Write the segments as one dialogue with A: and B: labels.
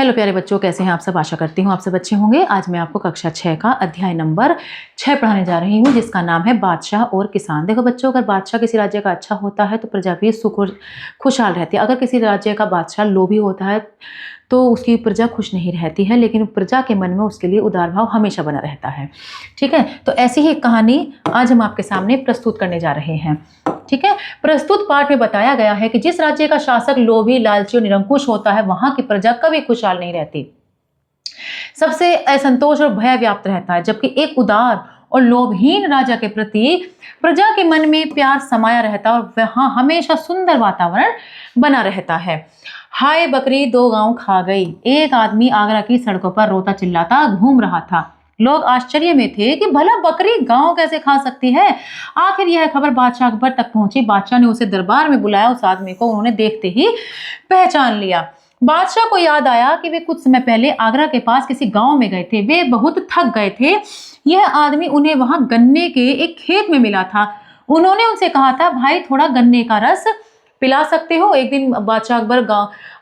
A: Hello प्यारे बच्चों, कैसे हैं आप सब। आशा करती हूँ आप सब अच्छे होंगे। आज मैं आपको कक्षा 6 का अध्याय नंबर 6 पढ़ाने जा रही हूँ, जिसका नाम है बादशाह और किसान। देखो बच्चों, अगर बादशाह किसी राज्य का अच्छा होता है तो प्रजा भी सुख और खुशहाल रहती है। अगर किसी राज्य का बादशाह लोभी होता है तो उसकी प्रजा खुश नहीं रहती है, लेकिन प्रजा के मन में उसके लिए उदार भाव हमेशा बना रहता है। ठीक है, तो ऐसी ही कहानी आज हम आपके सामने प्रस्तुत करने जा रहे हैं। ठीक है, प्रस्तुत पाठ में बताया गया है कि जिस राज्य का शासक लोभी, लालची और निरंकुश होता है, वहां की प्रजा कभी खुशहाल नहीं रहती, सबसे असंतोष और भय व्याप्त रहता है। जबकि एक उदार और लोभहीन राजा के प्रति प्रजा के मन में प्यार समाया रहता है और वहां हमेशा सुंदर वातावरण बना रहता है। हाय बकरी दो गांव खा गई। एक आदमी आगरा की सड़कों पर रोता चिल्लाता घूम रहा था। लोग आश्चर्य में थे कि भला बकरी गांव कैसे खा सकती है। आखिर यह खबर बादशाह अकबर तक पहुंची। बादशाह ने उसे दरबार में बुलाया। उस आदमी को उन्होंने देखते ही पहचान लिया। बादशाह को याद आया कि वे कुछ समय पहले आगरा के पास किसी गांव में गए थे। वे बहुत थक गए थे। यह आदमी उन्हें वहां गन्ने के एक खेत में मिला था। उन्होंने उनसे कहा था, भाई थोड़ा गन्ने का रस पिला सकते हो। एक दिन बादशाह अकबर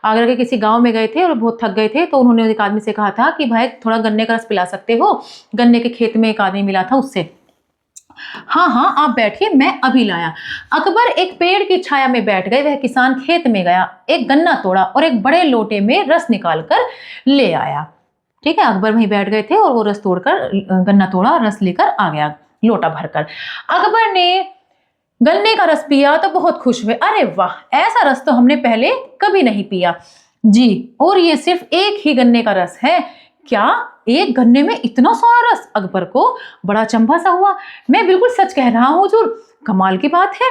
A: आगरा के किसी गांव में गए थे और बहुत थक गए थे, तो उन्होंने एक आदमी से कहा था कि भाई थोड़ा गन्ने का रस पिला सकते हो। गन्ने के खेत में एक आदमी मिला था उससे। हाँ हाँ आप बैठिए, मैं अभी लाया। अकबर एक पेड़ की छाया में बैठ गए। वह किसान खेत में गया, एक गन्ना तोड़ा और एक बड़े लोटे में रस निकाल कर ले आया। ठीक है, अकबर वहीं बैठ गए थे और वो रस तोड़कर, गन्ना तोड़ा, रस लेकर आ गया लोटा भरकर। अकबर ने गन्ने का रस पिया तो बहुत खुश हुए। अरे वाह, ऐसा रस तो हमने पहले कभी नहीं पिया जी, और ये सिर्फ एक ही गन्ने का रस है क्या? एक गन्ने में इतना सारा रस? अकबर को बड़ा अचंभा सा हुआ। मैं बिल्कुल सच कह रहा हूं हुजूर, कमाल की बात है,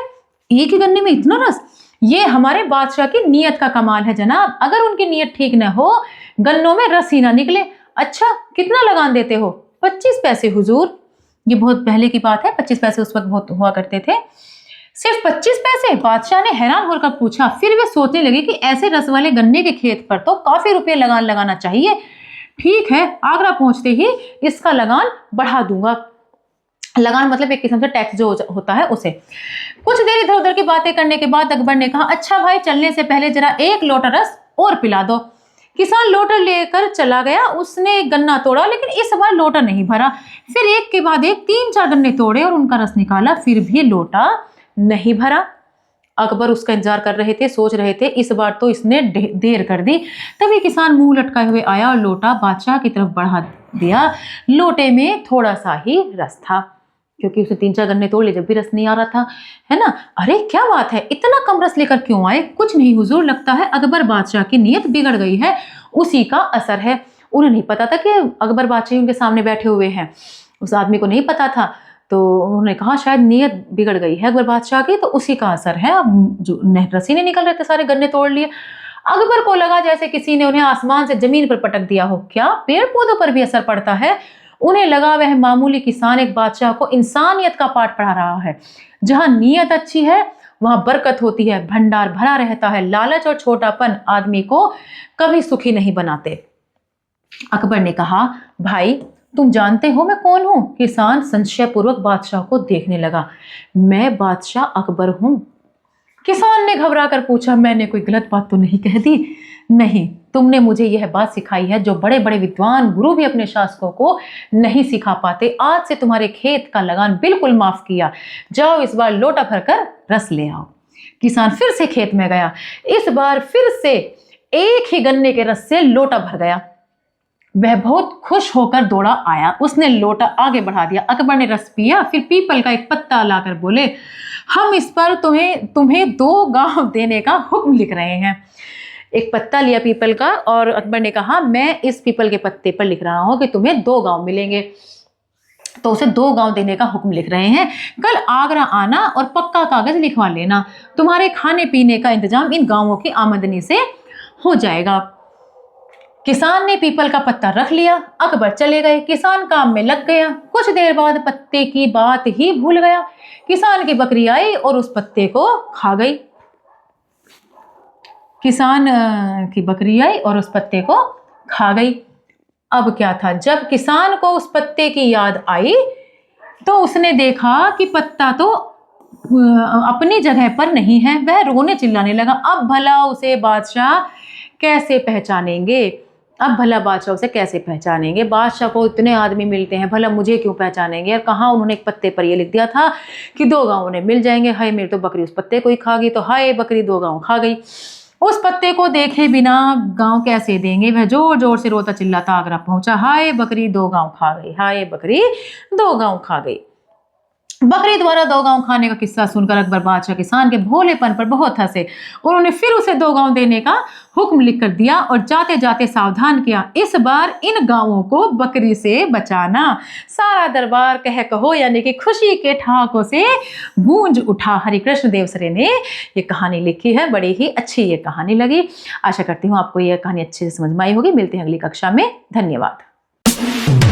A: एक ही गन्ने में इतना रस। ये हमारे बादशाह की नीयत का कमाल है जनाब। अगर उनकी नीयत ठीक न हो, गन्नों में रस ही ना निकले। अच्छा, कितना लगान देते हो? 25 पैसे हुजूर। ये बहुत पहले की बात है, 25 पैसे उस वक्त बहुत हुआ करते थे। सिर्फ 25 पैसे? बादशाह ने हैरान होकर पूछा। फिर वे सोचने लगे कि ऐसे रस वाले गन्ने के खेत पर तो काफी रुपए लगान लगाना चाहिए। ठीक है, आगरा पहुंचते ही इसका लगान बढ़ा दूंगा। लगान मतलब एक किस्म से टैक्स जो होता है उसे। कुछ देर इधर उधर की बातें करने के बाद अकबर ने कहा, अच्छा भाई, चलने से पहले जरा एक लोटा रस और पिला दो। किसान लोटा लेकर चला गया। उसने एक गन्ना तोड़ा, लेकिन इस बार लोटा नहीं भरा। फिर एक के बाद एक 3-4 गन्ने तोड़े और उनका रस निकाला, फिर भी लोटा नहीं भरा। अकबर उसका इंतजार कर रहे थे, सोच रहे थे इस बार तो इसने देर कर दी। तभी किसान मुंह लटकाए हुए आया और लोटा बादशाह की तरफ बढ़ा दिया। लोटे में थोड़ा सा ही रस था, क्योंकि उसने 3-4 गन्ने तोड़ लिए, जब भी रस नहीं आ रहा था, है ना। अरे क्या बात है, इतना कम रस लेकर क्यों आए? कुछ नहीं हुजूर, लगता है अकबर बादशाह की नीयत बिगड़ गई है, उसी का असर है। उन्हें नहीं पता था कि अकबर बादशाह उनके सामने बैठे हुए हैं। उस आदमी को नहीं पता था, तो उन्होंने कहा शायद नीयत बिगड़ गई है अकबर बादशाह की, तो उसी का असर है। अब जो रसी नहीं निकल रहे थे, सारे गन्ने तोड़ लिए। अकबर को लगा जैसे किसी ने उन्हें आसमान से जमीन पर पटक दिया हो। क्या पेड़ पौधों पर भी असर पड़ता है? उन्हें लगा वह मामूली किसान एक बादशाह को इंसानियत का पाठ पढ़ा रहा है। जहां नीयत अच्छी है वहां बरकत होती है, भंडार भरा रहता है। लालच और छोटापन आदमी को कभी सुखी नहीं बनाते। अकबर ने कहा, भाई तुम जानते हो मैं कौन हूं? किसान संशय पूर्वक बादशाह को देखने लगा। मैं बादशाह अकबर हूं। किसान ने घबरा कर पूछा, मैंने कोई गलत बात तो नहीं कह दी? नहीं, तुमने मुझे यह बात सिखाई है जो बड़े बड़े विद्वान गुरु भी अपने शासकों को नहीं सिखा पाते। आज से तुम्हारे खेत का लगान बिल्कुल माफ किया। जाओ इस बार लोटा भरकर रस ले आओ। किसान फिर से खेत में गया। इस बार फिर से एक ही गन्ने के रस से लोटा भर गया। वह बहुत खुश होकर दौड़ा आया। उसने लोटा आगे बढ़ा दिया। अकबर ने रस पिया, फिर पीपल का एक पत्ता लाकर बोले, हम इस पर तुम्हें 2 गांव देने का हुक्म लिख रहे हैं। एक पत्ता लिया पीपल का और अकबर ने कहा, मैं इस पीपल के पत्ते पर लिख रहा हूं कि तुम्हें 2 गांव मिलेंगे। तो उसे 2 गांव देने का हुक्म लिख रहे हैं। कल आगरा आना और पक्का कागज लिखवा लेना। तुम्हारे खाने पीने का इंतजाम इन गांवों की आमदनी से हो जाएगा। किसान ने पीपल का पत्ता रख लिया। अकबर चले गए। किसान काम में लग गया। कुछ देर बाद पत्ते की बात ही भूल गया। किसान की बकरी आई और उस पत्ते को खा गई। किसान की बकरी आई और उस पत्ते को खा गई। अब क्या था, जब किसान को उस पत्ते की याद आई तो उसने देखा कि पत्ता तो अपनी जगह पर नहीं है। वह रोने चिल्लाने लगा। अब भला उसे बादशाह कैसे पहचानेंगे? अब भला बादशाह उसे कैसे पहचानेंगे? बादशाह को इतने आदमी मिलते हैं, भला मुझे क्यों पहचानेंगे? और कहाँ उन्होंने एक पत्ते पर ये लिख दिया था कि 2 गाँव उन्हें मिल जाएंगे। हाय मेरी तो बकरी उस पत्ते को ही खा गई, तो हाय बकरी 2 गाँव खा गई। उस पत्ते को देखे बिना गांव कैसे देंगे? वह जोर जोर से रोता चिल्लाता आगरा पहुंचा, हाय बकरी 2 गांव खा गई, हाय बकरी 2 गांव खा गई। बकरी द्वारा 2 गांव खाने का किस्सा सुनकर अकबर बादशाह किसान के भोलेपन पर बहुत हंसे। उन्होंने फिर उसे 2 गांव देने का हुक्म लिखकर दिया और जाते जाते सावधान किया, इस बार इन गांवों को बकरी से बचाना। सारा दरबार कह कहो यानी कि खुशी के ठहाकों से गूंज उठा। हरिकृष्ण देवसरे ने ये कहानी लिखी है, बड़ी ही अच्छी ये कहानी लगी। आशा करती हूँ आपको ये कहानी अच्छे से समझ में आई होगी। मिलते हैं अगली कक्षा में। धन्यवाद।